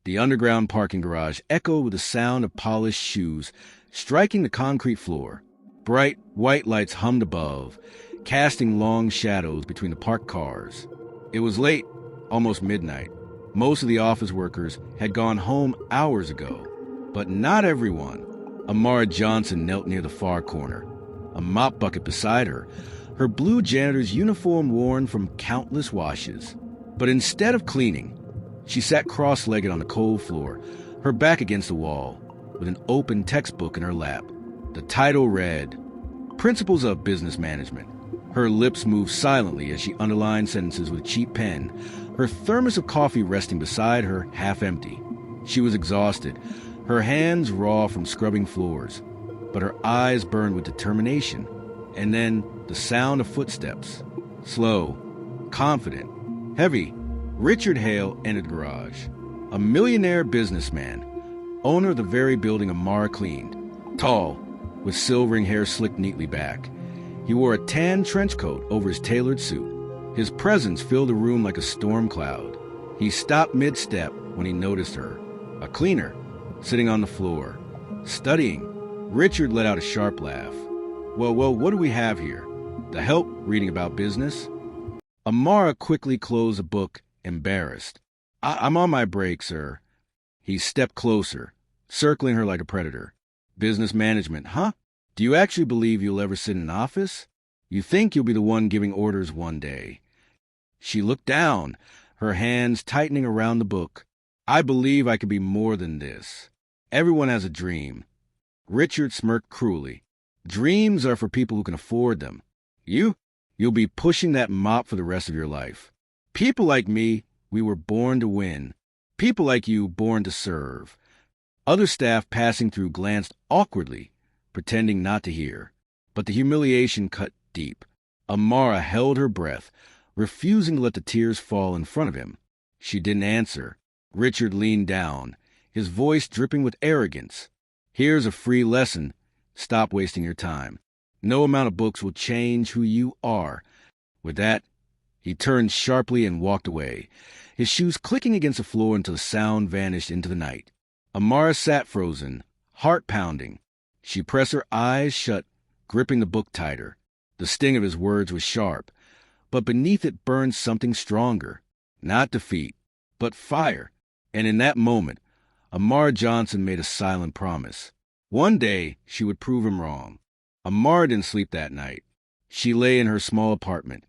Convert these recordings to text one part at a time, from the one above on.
The underground parking garage echoed with the sound of polished shoes striking the concrete floor. Bright white lights hummed above, casting long shadows between the parked cars. It was late, almost midnight. Most of the office workers had gone home hours ago, but not everyone. Amara Johnson knelt near the far corner, a mop bucket beside her, her blue janitor's uniform worn from countless washes. But instead of cleaning, she sat cross-legged on the cold floor, her back against the wall, with an open textbook in her lap. The title read, Principles of Business Management. Her lips moved silently as she underlined sentences with a cheap pen, her thermos of coffee resting beside her, half empty. She was exhausted, her hands raw from scrubbing floors, but her eyes burned with determination. And then the sound of footsteps. Slow, confident, heavy. Richard Hale entered the garage. A millionaire businessman, owner of the very building Amara cleaned. Tall, with silvering hair slicked neatly back. He wore a tan trench coat over his tailored suit. His presence filled the room like a storm cloud. He stopped mid-step when he noticed her, a cleaner, sitting on the floor, studying. Richard let out a sharp laugh. Well, what do we have here? The help reading about business? Amara quickly closed the book, embarrassed. I'm on my break, sir. He stepped closer, circling her like a predator. Business management, huh? Do you actually believe you'll ever sit in an office? You think you'll be the one giving orders one day. She looked down, her hands tightening around the book. I believe I could be more than this. Everyone has a dream. Richard smirked cruelly. Dreams are for people who can afford them. You'll be pushing that mop for the rest of your life. People like me, we were born to win. People like you, born to serve. Other staff passing through glanced awkwardly, pretending not to hear. But the humiliation cut deep. Amara held her breath, refusing to let the tears fall in front of him. She didn't answer. Richard leaned down, his voice dripping with arrogance. Here's a free lesson. Stop wasting your time. No amount of books will change who you are. With that, he turned sharply and walked away, his shoes clicking against the floor until the sound vanished into the night. Amara sat frozen, heart pounding. She pressed her eyes shut, gripping the book tighter. The sting of his words was sharp, but beneath it burned something stronger. Not defeat, but fire. And in that moment, Amara Johnson made a silent promise. One day, she would prove him wrong. Amara didn't sleep that night. She lay in her small apartment,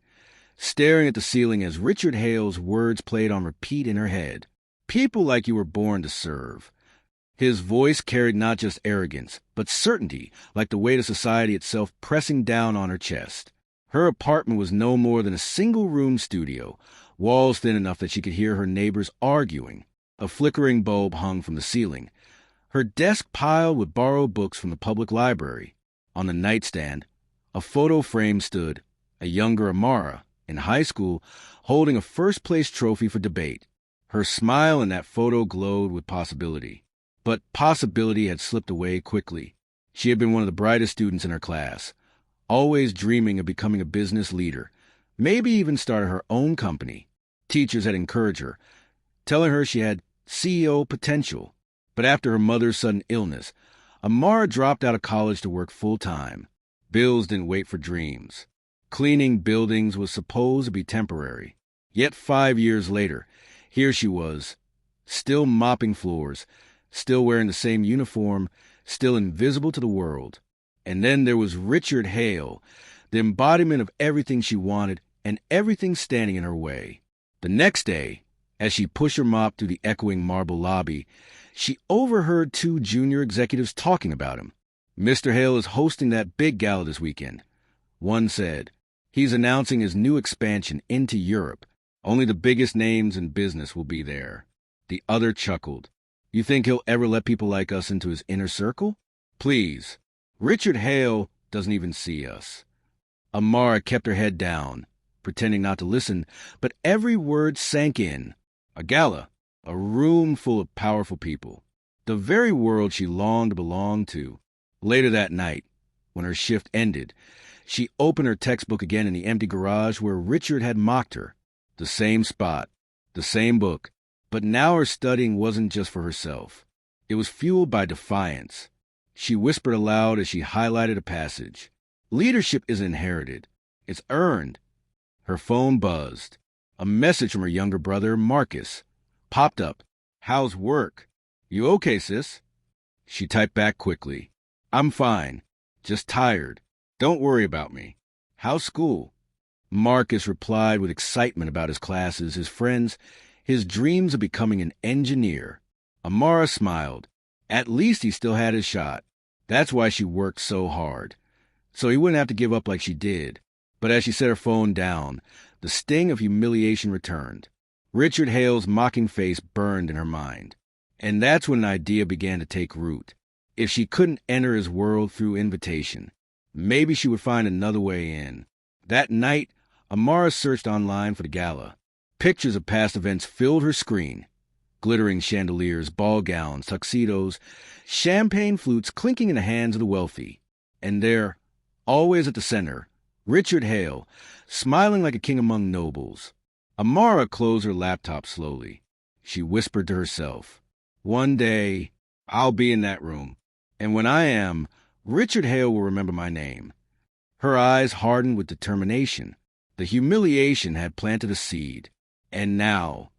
staring at the ceiling as Richard Hale's words played on repeat in her head. People like you were born to serve. His voice carried not just arrogance, but certainty, like the weight of society itself pressing down on her chest. Her apartment was no more than a single-room studio, walls thin enough that she could hear her neighbors arguing. A flickering bulb hung from the ceiling. Her desk piled with borrowed books from the public library. On the nightstand, a photo frame stood, a younger Amara, in high school, holding a first-place trophy for debate. Her smile in that photo glowed with possibility. But possibility had slipped away quickly. She had been one of the brightest students in her class, always dreaming of becoming a business leader, maybe even starting her own company. Teachers had encouraged her, telling her she had CEO potential. But after her mother's sudden illness, Amara dropped out of college to work full-time. Bills didn't wait for dreams. Cleaning buildings was supposed to be temporary. Yet 5 years later, here she was, still mopping floors, still wearing the same uniform, still invisible to the world. And then there was Richard Hale, the embodiment of everything she wanted and everything standing in her way. The next day, as she pushed her mop through the echoing marble lobby, she overheard 2 junior executives talking about him. Mr. Hale is hosting that big gala this weekend. One said, he's announcing his new expansion into Europe. Only the biggest names in business will be there. The other chuckled. You think he'll ever let people like us into his inner circle? Please. Richard Hale doesn't even see us. Amara kept her head down, pretending not to listen, but every word sank in. A gala, a room full of powerful people, the very world she longed to belong to. Later that night, when her shift ended, she opened her textbook again in the empty garage where Richard had mocked her. The same spot, the same book, But now her studying wasn't just for herself. It was fueled by defiance. She whispered aloud as she highlighted a passage. Leadership isn't inherited. It's earned. Her phone buzzed. A message from her younger brother, Marcus, popped up. How's work? You okay, sis? She typed back quickly. I'm fine. Just tired. Don't worry about me. How's school? Marcus replied with excitement about his classes, his friends, his dreams of becoming an engineer. Amara smiled. At least he still had his shot. That's why she worked so hard. So he wouldn't have to give up like she did. But as she set her phone down, the sting of humiliation returned. Richard Hale's mocking face burned in her mind. And that's when an idea began to take root. If she couldn't enter his world through invitation, maybe she would find another way in. That night, Amara searched online for the gala. Pictures of past events filled her screen. Glittering chandeliers, ball gowns, tuxedos, champagne flutes clinking in the hands of the wealthy. And there, always at the center, Richard Hale, smiling like a king among nobles. Amara closed her laptop slowly. She whispered to herself, one day, I'll be in that room. And when I am, Richard Hale will remember my name. Her eyes hardened with determination. The humiliation had planted a seed. And now,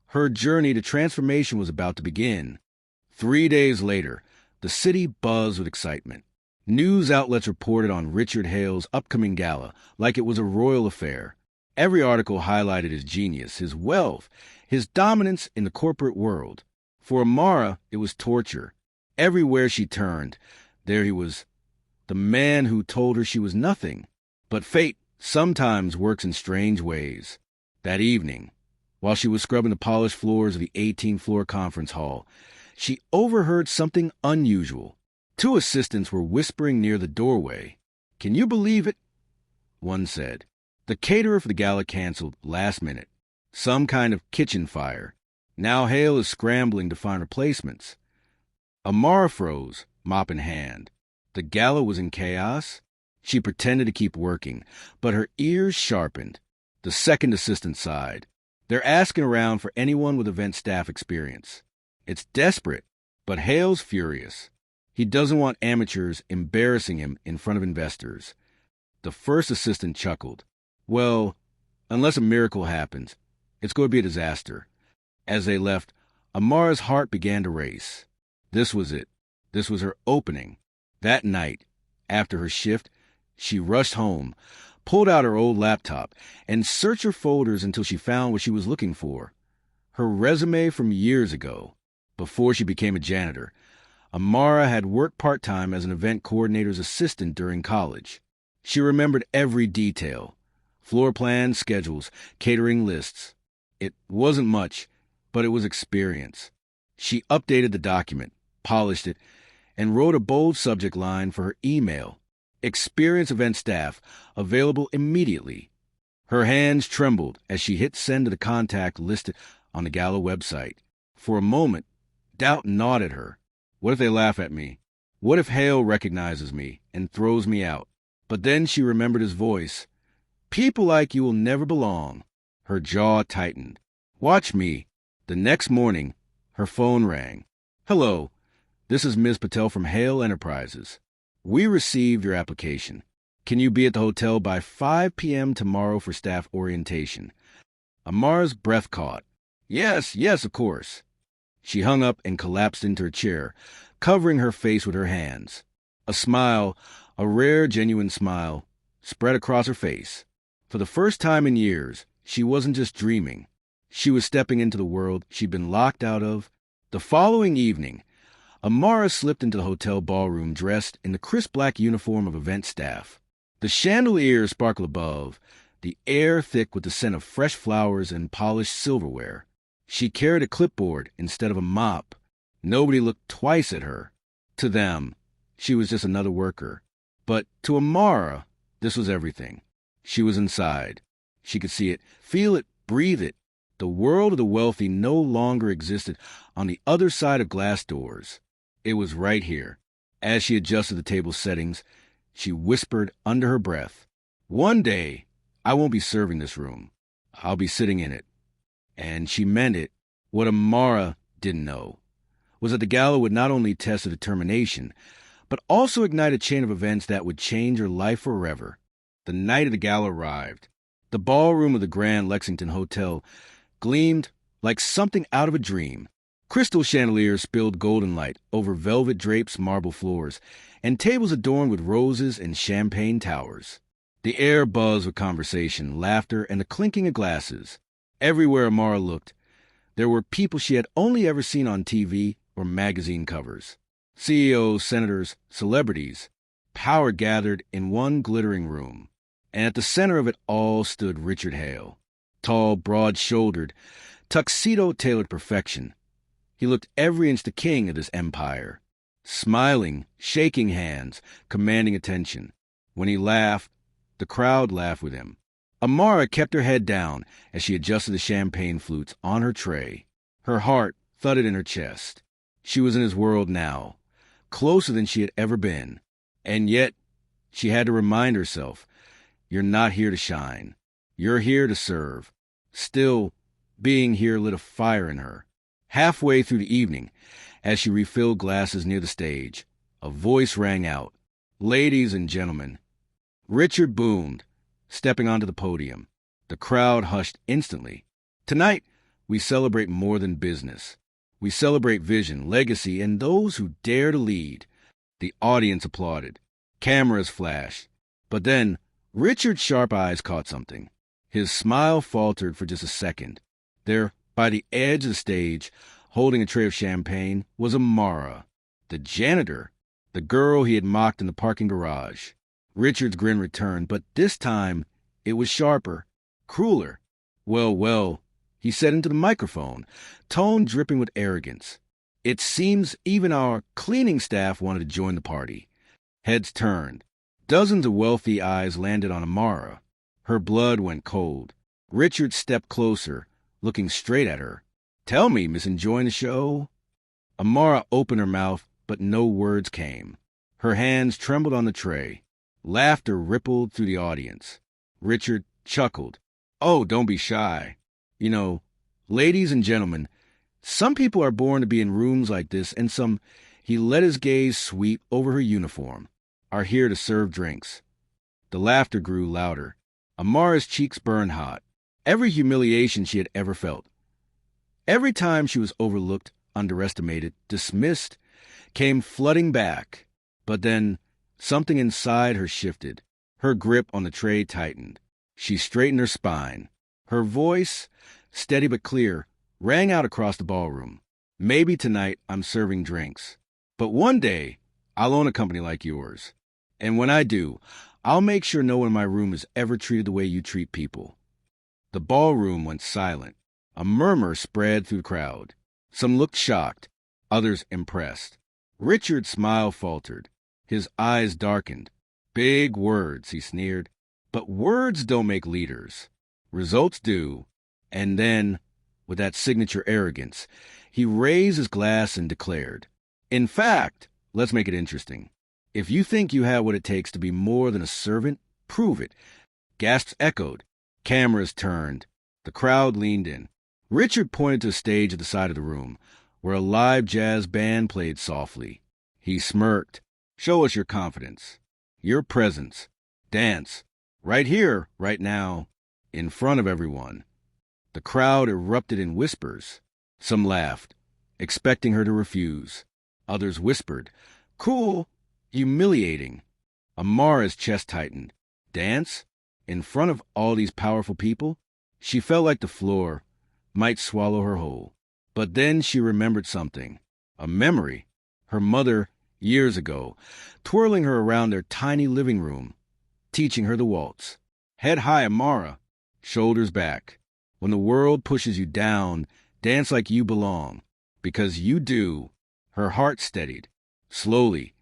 her journey to transformation was about to begin. 3 days later, the city buzzed with excitement. News outlets reported on Richard Hale's upcoming gala like it was a royal affair. Every article highlighted his genius, his wealth, his dominance in the corporate world. For Amara, it was torture. Everywhere she turned, there he was, the man who told her she was nothing. But fate sometimes works in strange ways. That evening, while she was scrubbing the polished floors of the 18th-floor conference hall, she overheard something unusual. 2 assistants were whispering near the doorway. Can you believe it? One said. The caterer for the gala canceled last minute. Some kind of kitchen fire. Now Hale is scrambling to find replacements. Amara froze, mop in hand. The gala was in chaos. She pretended to keep working, but her ears sharpened. The second assistant sighed. They're asking around for anyone with event staff experience. It's desperate, but Hale's furious. He doesn't want amateurs embarrassing him in front of investors. The first assistant chuckled. Well, unless a miracle happens, it's going to be a disaster. As they left, Amara's heart began to race. This was it. This was her opening. That night, after her shift, she rushed home, pulled out her old laptop, and searched her folders until she found what she was looking for. Her resume from years ago, before she became a janitor. Amara had worked part-time as an event coordinator's assistant during college. She remembered every detail. Floor plans, schedules, catering lists. It wasn't much, but it was experience. She updated the document, polished it, and wrote a bold subject line for her email. Experienced event staff, available immediately. Her hands trembled as she hit send to the contact listed on the gala website. For a moment, doubt gnawed at her. What if they laugh at me? What if Hale recognizes me and throws me out? But then she remembered his voice. People like you will never belong. Her jaw tightened. Watch me. The next morning, her phone rang. Hello, this is Ms. Patel from Hale Enterprises. We received your application. Can you be at the hotel by 5 p.m. tomorrow for staff orientation? Amara's breath caught. Yes, of course. She hung up and collapsed into her chair, covering her face with her hands. A smile, a rare, genuine smile, spread across her face. For the first time in years, she wasn't just dreaming. She was stepping into the world she'd been locked out of. The following evening, Amara slipped into the hotel ballroom dressed in the crisp black uniform of event staff. The chandeliers sparkled above, the air thick with the scent of fresh flowers and polished silverware. She carried a clipboard instead of a mop. Nobody looked twice at her. To them, she was just another worker. But to Amara, this was everything. She was inside. She could see it, feel it, breathe it. The world of the wealthy no longer existed on the other side of glass doors. It was right here. As she adjusted the table settings, she whispered under her breath, one day, I won't be serving this room. I'll be sitting in it. And she meant it. What Amara didn't know was that the gala would not only test her determination, but also ignite a chain of events that would change her life forever. The night of the gala arrived. The ballroom of the Grand Lexington Hotel gleamed like something out of a dream. Crystal chandeliers spilled golden light over velvet drapes, marble floors, and tables adorned with roses and champagne towers. The air buzzed with conversation, laughter, and the clinking of glasses. Everywhere Amara looked, there were people she had only ever seen on TV or magazine covers. CEOs, senators, celebrities, power gathered in one glittering room. And at the center of it all stood Richard Hale, tall, broad-shouldered, tuxedo-tailored perfection. He looked every inch the king of this empire, smiling, shaking hands, commanding attention. When he laughed, the crowd laughed with him. Amara kept her head down as she adjusted the champagne flutes on her tray. Her heart thudded in her chest. She was in his world now, closer than she had ever been. And yet, she had to remind herself, you're not here to shine. You're here to serve. Still, being here lit a fire in her. Halfway through the evening, as she refilled glasses near the stage, a voice rang out. "Ladies and gentlemen." Richard boomed, stepping onto the podium. The crowd hushed instantly. "Tonight, we celebrate more than business. We celebrate vision, legacy, and those who dare to lead." The audience applauded. Cameras flashed. But then, Richard's sharp eyes caught something. His smile faltered for just a second. There, by the edge of the stage, holding a tray of champagne, was Amara, the janitor, the girl he had mocked in the parking garage. Richard's grin returned, but this time it was sharper, crueler. "Well, well," he said into the microphone, tone dripping with arrogance. "It seems even our cleaning staff wanted to join the party." Heads turned. Dozens of wealthy eyes landed on Amara. Her blood went cold. Richard stepped closer, looking straight at her. "Tell me, Miss enjoying the show?" Amara opened her mouth, but no words came. Her hands trembled on the tray. Laughter rippled through the audience. Richard chuckled. "Oh, don't be shy. You know, ladies and gentlemen, some people are born to be in rooms like this, and some," he let his gaze sweep over her uniform, "are here to serve drinks." The laughter grew louder. Amara's cheeks burned hot. Every humiliation she had ever felt, every time she was overlooked, underestimated, dismissed, came flooding back. But then something inside her shifted. Her grip on the tray tightened. She straightened her spine. Her voice, steady but clear, rang out across the ballroom. "Maybe tonight I'm serving drinks, but one day I'll own a company like yours. And when I do, I'll make sure no one in my room is ever treated the way you treat people." The ballroom went silent. A murmur spread through the crowd. Some looked shocked, others impressed. Richard's smile faltered. His eyes darkened. "Big words," he sneered. "But words don't make leaders. Results do." And then, with that signature arrogance, he raised his glass and declared, "In fact, let's make it interesting. If you think you have what it takes to be more than a servant, prove it." Gasps echoed. Cameras turned. The crowd leaned in. Richard pointed to a stage at the side of the room, where a live jazz band played softly. He smirked. "Show us your confidence, your presence. Dance. Right here, right now, in front of everyone." The crowd erupted in whispers. Some laughed, expecting her to refuse. Others whispered, "Cool, humiliating." Amara's chest tightened. Dance? In front of all these powerful people? She felt like the floor might swallow her whole. But then she remembered something. A memory. Her mother, years ago, twirling her around their tiny living room, teaching her the waltz. Head high, Amara. Shoulders back. When the world pushes you down, dance like you belong. Because you do. Her heart steadied. Slowly,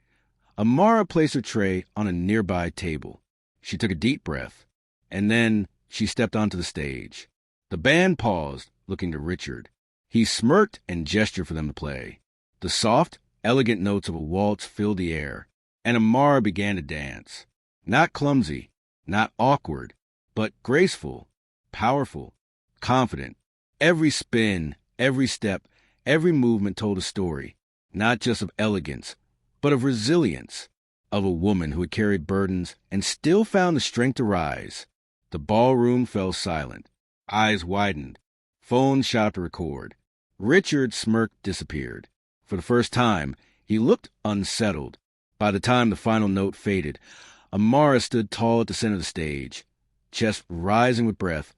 Amara placed her tray on a nearby table. She took a deep breath, and then she stepped onto the stage. The band paused, looking to Richard. He smirked and gestured for them to play. The soft, elegant notes of a waltz filled the air, and Amara began to dance. Not clumsy, not awkward, but graceful, powerful, confident. Every spin, Every step, every movement told a story, not just of elegance, but of resilience, of a woman who had carried burdens and still found the strength to rise. The ballroom fell silent. Eyes widened. Phone shot to record. Richard's smirk disappeared. For the first time, he looked unsettled. By the time the final note faded, Amara stood tall at the center of the stage, chest rising with breath,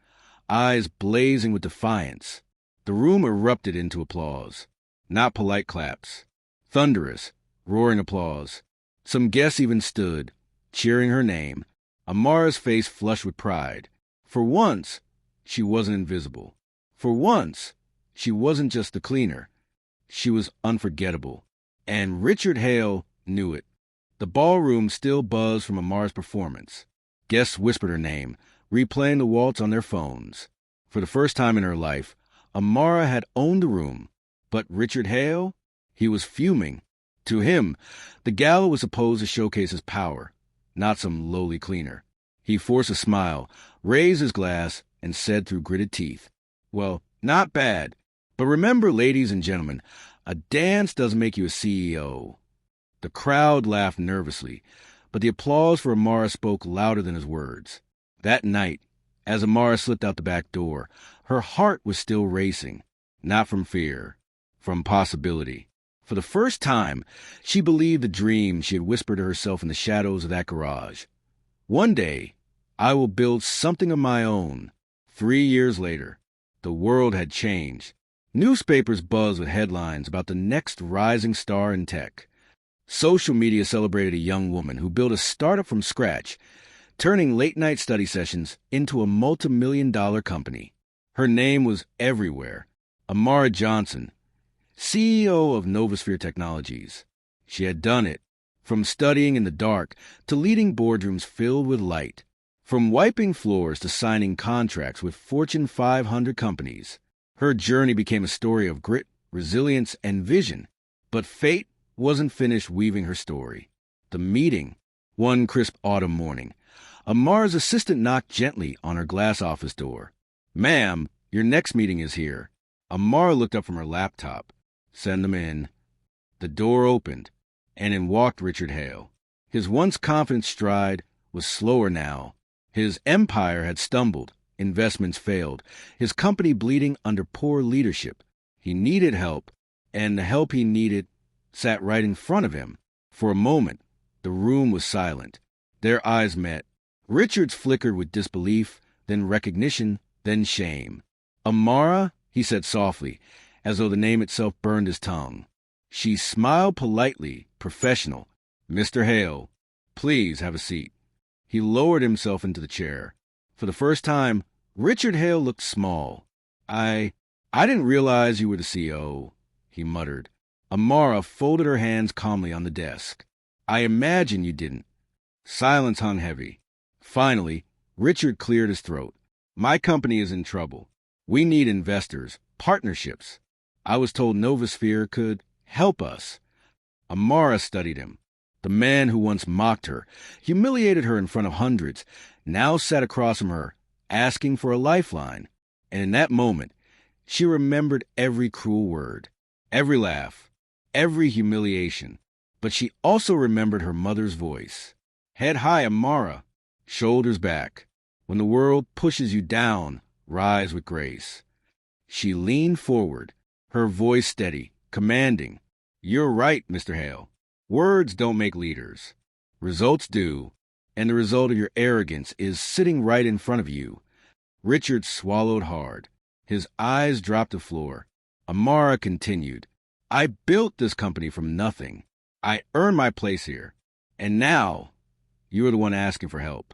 eyes blazing with defiance. The room erupted into applause. Not polite claps. Thunderous, roaring applause. Some guests even stood, cheering her name. Amara's face flushed with pride. For once, she wasn't invisible. For once, she wasn't just the cleaner. She was unforgettable. And Richard Hale knew it. The ballroom still buzzed from Amara's performance. Guests whispered her name, replaying the waltz on their phones. For the first time in her life, Amara had owned the room. But Richard Hale? He was fuming. To him, the gala was supposed to showcase his power, not some lowly cleaner. He forced a smile, raised his glass, and said through gritted teeth, "Well, not bad. But remember, ladies and gentlemen, a dance doesn't make you a CEO." The crowd laughed nervously, but the applause for Amara spoke louder than his words. That night, as Amara slipped out the back door, her heart was still racing, not from fear, from possibility. For the first time, she believed the dream she had whispered to herself in the shadows of that garage. One day, I will build something of my own. 3 years later, the world had changed. Newspapers buzzed with headlines about the next rising star in tech. Social media celebrated a young woman who built a startup from scratch, turning late-night study sessions into a multi-million-dollar company. Her name was everywhere. Amara Johnson, CEO of Novosphere Technologies. She had done it, from studying in the dark to leading boardrooms filled with light, from wiping floors to signing contracts with Fortune 500 companies. Her journey became a story of grit, resilience, and vision. But fate wasn't finished weaving her story. The meeting, one crisp autumn morning, Amara's assistant knocked gently on her glass office door. "Ma'am, your next meeting is here." Amara looked up from her laptop. "Send them in." The door opened, and in walked Richard Hale. His once confident stride was slower now. His empire had stumbled, investments failed, his company bleeding under poor leadership. He needed help, and the help he needed sat right in front of him. For a moment, the room was silent. Their eyes met. Richard's flickered with disbelief, then recognition, then shame. "Amara," he said softly, as though the name itself burned his tongue. She smiled politely, professional. "Mr. Hale, please have a seat." He lowered himself into the chair. For the first time, Richard Hale looked small. I didn't realize you were the CEO," he muttered. Amara folded her hands calmly on the desk. "I imagine you didn't." Silence hung heavy. Finally, Richard cleared his throat. "My company is in trouble. We need investors, partnerships. I was told Novosphere could help us." Amara studied him. The man who once mocked her, humiliated her in front of hundreds, now sat across from her, asking for a lifeline. And in that moment, she remembered every cruel word, every laugh, every humiliation. But she also remembered her mother's voice. "Head high, Amara. Shoulders back. When the world pushes you down, rise with grace." She leaned forward, her voice steady, commanding. "You're right, Mr. Hale. Words don't make leaders. Results do, and the result of your arrogance is sitting right in front of you." Richard swallowed hard. His eyes dropped to the floor. Amara continued, "I built this company from nothing. I earned my place here. And now, you're the one asking for help."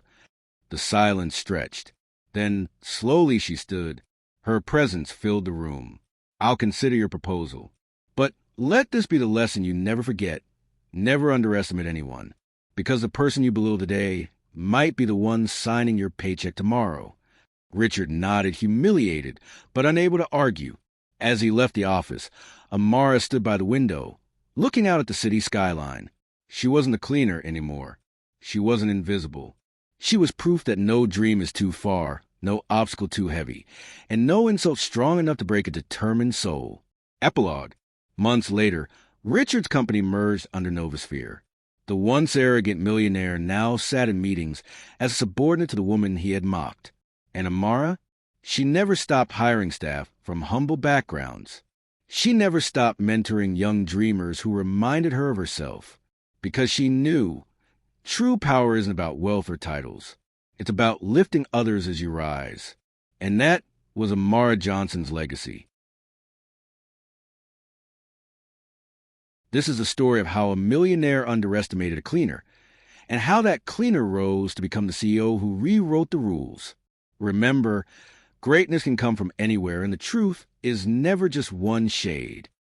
The silence stretched. Then, slowly she stood. Her presence filled the room. "I'll consider your proposal. But let this be the lesson you never forget. Never underestimate anyone, because the person you belittle today might be the one signing your paycheck tomorrow." Richard nodded, humiliated, but unable to argue. As he left the office, Amara stood by the window, looking out at the city skyline. She wasn't a cleaner anymore. She wasn't invisible. She was proof that no dream is too far, no obstacle too heavy, and no insult strong enough to break a determined soul. Epilogue. Months later, Richard's company merged under Novosphere. The once arrogant millionaire now sat in meetings as a subordinate to the woman he had mocked. And Amara? She never stopped hiring staff from humble backgrounds. She never stopped mentoring young dreamers who reminded her of herself. Because she knew true power isn't about wealth or titles. It's about lifting others as you rise. And that was Amara Johnson's legacy. This is the story of how a millionaire underestimated a cleaner, and how that cleaner rose to become the CEO who rewrote the rules. Remember, greatness can come from anywhere, and the truth is never just one shade.